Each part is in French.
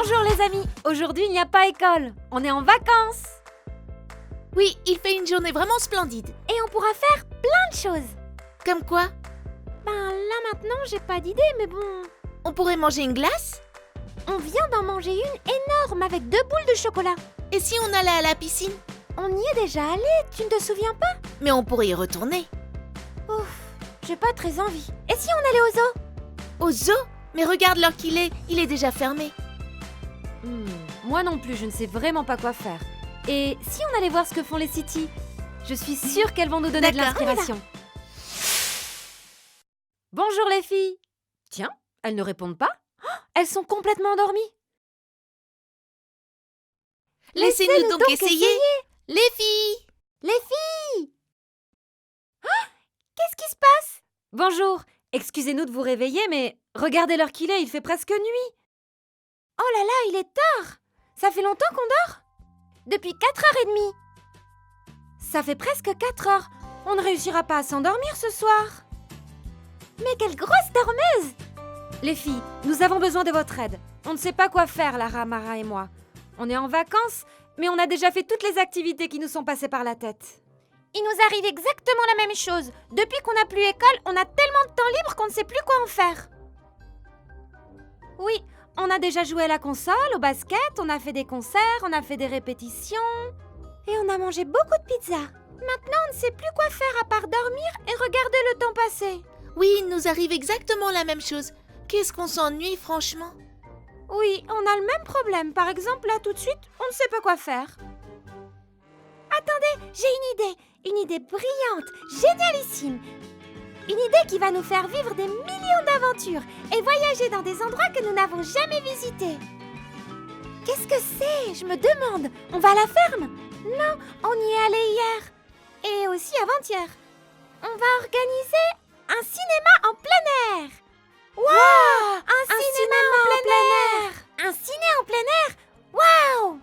Bonjour les amis, aujourd'hui il n'y a pas école, on est en vacances. Oui, il fait une journée vraiment splendide. Et on pourra faire plein de choses. Comme quoi? Ben là maintenant j'ai pas d'idée mais bon... On pourrait manger une glace? On vient d'en manger une énorme avec 2 boules de chocolat. Et si on allait à la piscine? On y est déjà allé, tu ne te souviens pas? Mais on pourrait y retourner. Ouf, j'ai pas très envie. Et si on allait au zoo? Au zoo? Mais regarde l'heure qu'il est, il est déjà fermé. Moi non plus, je ne sais vraiment pas quoi faire. Et si on allait voir ce que font les City? Je suis sûre qu'elles vont nous donner de D'accord, l'inspiration. Bonjour les filles. Tiens, elles ne répondent pas. Oh, elles sont complètement endormies. Laissez-nous donc essayer. Les filles! Les filles! Oh, qu'est-ce qui se passe? Bonjour, excusez-nous de vous réveiller, mais regardez l'heure qu'il est, il fait presque nuit. Oh là là, il est tard. Ça fait longtemps qu'on dort? Depuis 4h30. Ça fait presque 4 heures. On ne réussira pas à s'endormir ce soir. Mais quelle grosse dormeuse! Les filles, nous avons besoin de votre aide. On ne sait pas quoi faire, Lara, Mara et moi. On est en vacances, mais on a déjà fait toutes les activités qui nous sont passées par la tête. Il nous arrive exactement la même chose. Depuis qu'on n'a plus école, on a tellement de temps libre qu'on ne sait plus quoi en faire. Oui, on a déjà joué à la console, au basket, on a fait des concerts, on a fait des répétitions. Et on a mangé beaucoup de pizza. Maintenant, on ne sait plus quoi faire à part dormir et regarder le temps passer. Oui, il nous arrive exactement la même chose. Qu'est-ce qu'on s'ennuie, franchement? Oui, on a le même problème. Par exemple, là, tout de suite, on ne sait pas quoi faire. Attendez, j'ai une idée brillante, génialissime. Une idée qui va nous faire vivre des millions d'aventures et voyager dans des endroits que nous n'avons jamais visités. Qu'est-ce que c'est? Je me demande. On va à la ferme? Non, on y est allé hier. Et aussi avant-hier. On va organiser un cinéma en plein air. Waouh! Un cinéma en plein air! Un ciné en plein air? Waouh!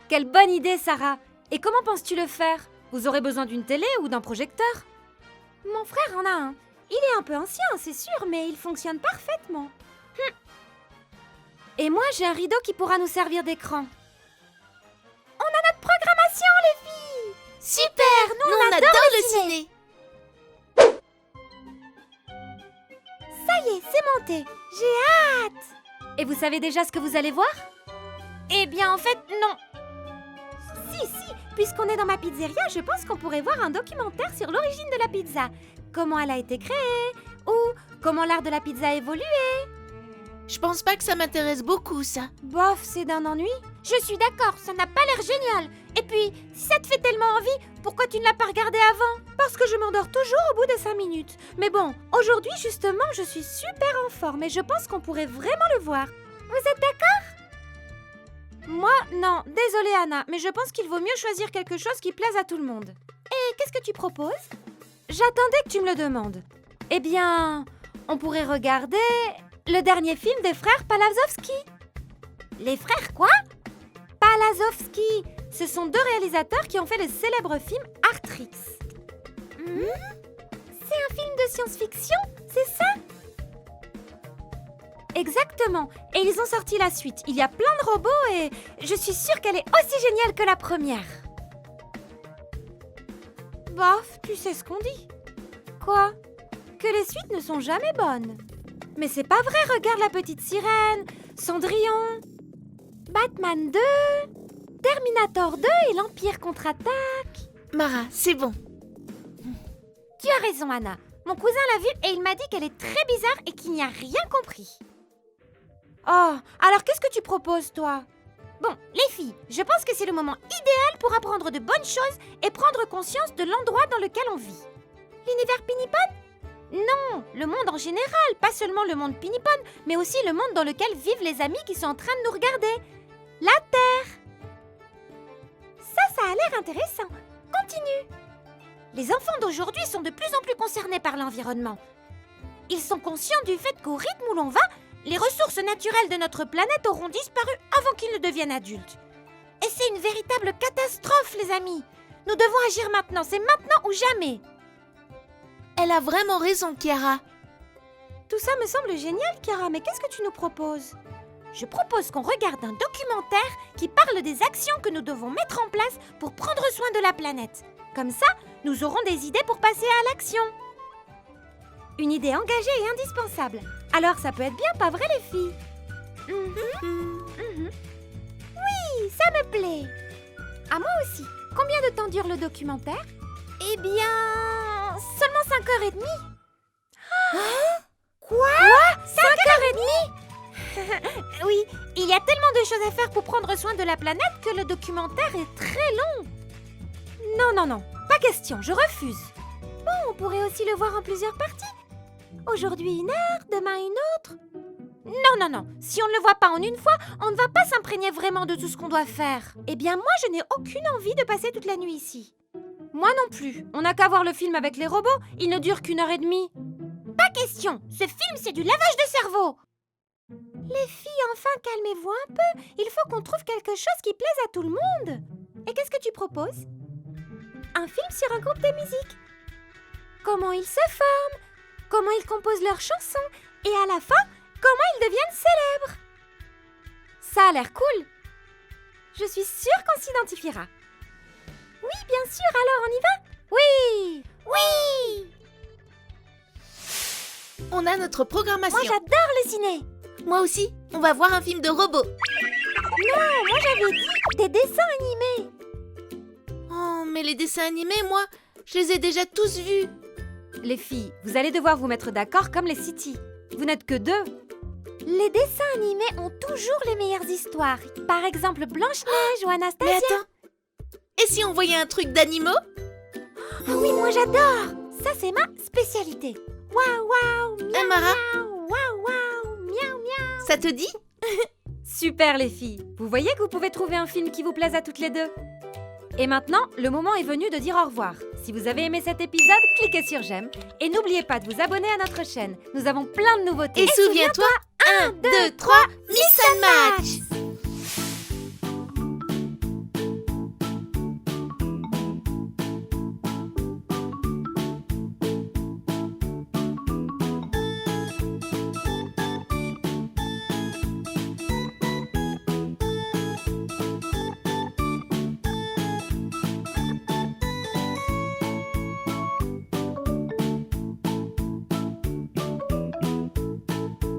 Quelle bonne idée, Sarah! Et comment penses-tu le faire? Vous aurez besoin d'une télé ou d'un projecteur? Mon frère en a un. Il est un peu ancien, c'est sûr, mais il fonctionne parfaitement. Et moi, j'ai un rideau qui pourra nous servir d'écran. On a notre programmation, les filles! Super! Nous, on adore le ciné! Ça y est, c'est monté. J'ai hâte. Et vous savez déjà ce que vous allez voir? Eh bien, en fait, non. Si, puisqu'on est dans ma pizzeria, je pense qu'on pourrait voir un documentaire sur l'origine de la pizza. Comment elle a été créée, ou comment l'art de la pizza a évolué. Je pense pas que ça m'intéresse beaucoup, ça. Bof, c'est d'un ennui. Je suis d'accord, ça n'a pas l'air génial. Et puis, si ça te fait tellement envie, pourquoi tu ne l'as pas regardé avant? Parce que je m'endors toujours au bout de 5 minutes. Mais bon, aujourd'hui, justement, je suis super en forme et je pense qu'on pourrait vraiment le voir. Vous êtes d'accord? Moi, non. Désolée, Anna, mais je pense qu'il vaut mieux choisir quelque chose qui plaise à tout le monde. Et qu'est-ce que tu proposes? J'attendais que tu me le demandes. Eh bien, on pourrait regarder le dernier film des frères Palazowski. Les frères quoi? Palazowski. Ce sont 2 réalisateurs qui ont fait le célèbre film Artrix. C'est un film de science-fiction, c'est ça? Exactement. Et ils ont sorti la suite. Il y a plein de robots et je suis sûre qu'elle est aussi géniale que la première. Bof, tu sais ce qu'on dit. Quoi? Que les suites ne sont jamais bonnes. Mais c'est pas vrai, regarde la petite sirène, Cendrillon, Batman 2, Terminator 2 et l'Empire contre-attaque. Mara, c'est bon. Tu as raison, Anna. Mon cousin l'a vue et il m'a dit qu'elle est très bizarre et qu'il n'y a rien compris. Oh, alors qu'est-ce que tu proposes, toi? Bon, les filles, je pense que c'est le moment idéal pour apprendre de bonnes choses et prendre conscience de l'endroit dans lequel on vit. L'univers Pinipon? Non, le monde en général, pas seulement le monde Pinipon, mais aussi le monde dans lequel vivent les amis qui sont en train de nous regarder. La Terre. Ça a l'air intéressant. Continue. Les enfants d'aujourd'hui sont de plus en plus concernés par l'environnement. Ils sont conscients du fait qu'au rythme où l'on va, les ressources naturelles de notre planète auront disparu avant qu'ils ne deviennent adultes. Et c'est une véritable catastrophe, les amis. Nous devons agir maintenant, c'est maintenant ou jamais. Elle a vraiment raison, Chiara. Tout ça me semble génial, Chiara, mais qu'est-ce que tu nous proposes? Je propose qu'on regarde un documentaire qui parle des actions que nous devons mettre en place pour prendre soin de la planète. Comme ça, nous aurons des idées pour passer à l'action. Une idée engagée et indispensable. Alors ça peut être bien, pas vrai les filles? Oui, ça me plaît. À moi aussi. Combien de temps dure le documentaire? Eh bien, seulement 5h30. Quoi 5h30? Oui, il y a tellement de choses à faire pour prendre soin de la planète que le documentaire est très long. Non, pas question, je refuse. Bon, on pourrait aussi le voir en plusieurs parties. Aujourd'hui une heure, demain une autre. Non, si on ne le voit pas en une fois, on ne va pas s'imprégner vraiment de tout ce qu'on doit faire. Eh bien moi, je n'ai aucune envie de passer toute la nuit ici. Moi non plus, on n'a qu'à voir le film avec les robots, il ne dure qu'1h30. Pas question, ce film c'est du lavage de cerveau. Les filles, enfin calmez-vous un peu, il faut qu'on trouve quelque chose qui plaise à tout le monde. Et qu'est-ce que tu proposes? Un film sur un groupe de musique. Comment ils se forment, comment ils composent leurs chansons, et à la fin, comment ils deviennent célèbres. Ça a l'air cool. Je suis sûre qu'on s'identifiera. Oui, bien sûr, alors on y va? Oui! Oui! On a notre programmation. Moi j'adore le ciné. Moi aussi, on va voir un film de robots. Non, moi j'avais dit des dessins animés. Oh, mais les dessins animés, moi, je les ai déjà tous vus. Les filles, vous allez devoir vous mettre d'accord comme les City. Vous n'êtes que 2. Les dessins animés ont toujours les meilleures histoires. Par exemple, Blanche-Neige ou Mais Anastasia. attends, et si on voyait un truc d'animaux? Ah oui, moi j'adore. Ça, c'est ma spécialité. Waouh, waouh, miaou, Mara, miaou, waouh, waouh, miaou, miaou. ça te dit? Super les filles. Vous voyez que vous pouvez trouver un film qui vous plaise à toutes les 2. Et maintenant, le moment est venu de dire au revoir. Si vous avez aimé cet épisode, cliquez sur j'aime. Et n'oubliez pas de vous abonner à notre chaîne. Nous avons plein de nouveautés. Et souviens-toi, 1, 2, 3, Mix and Match!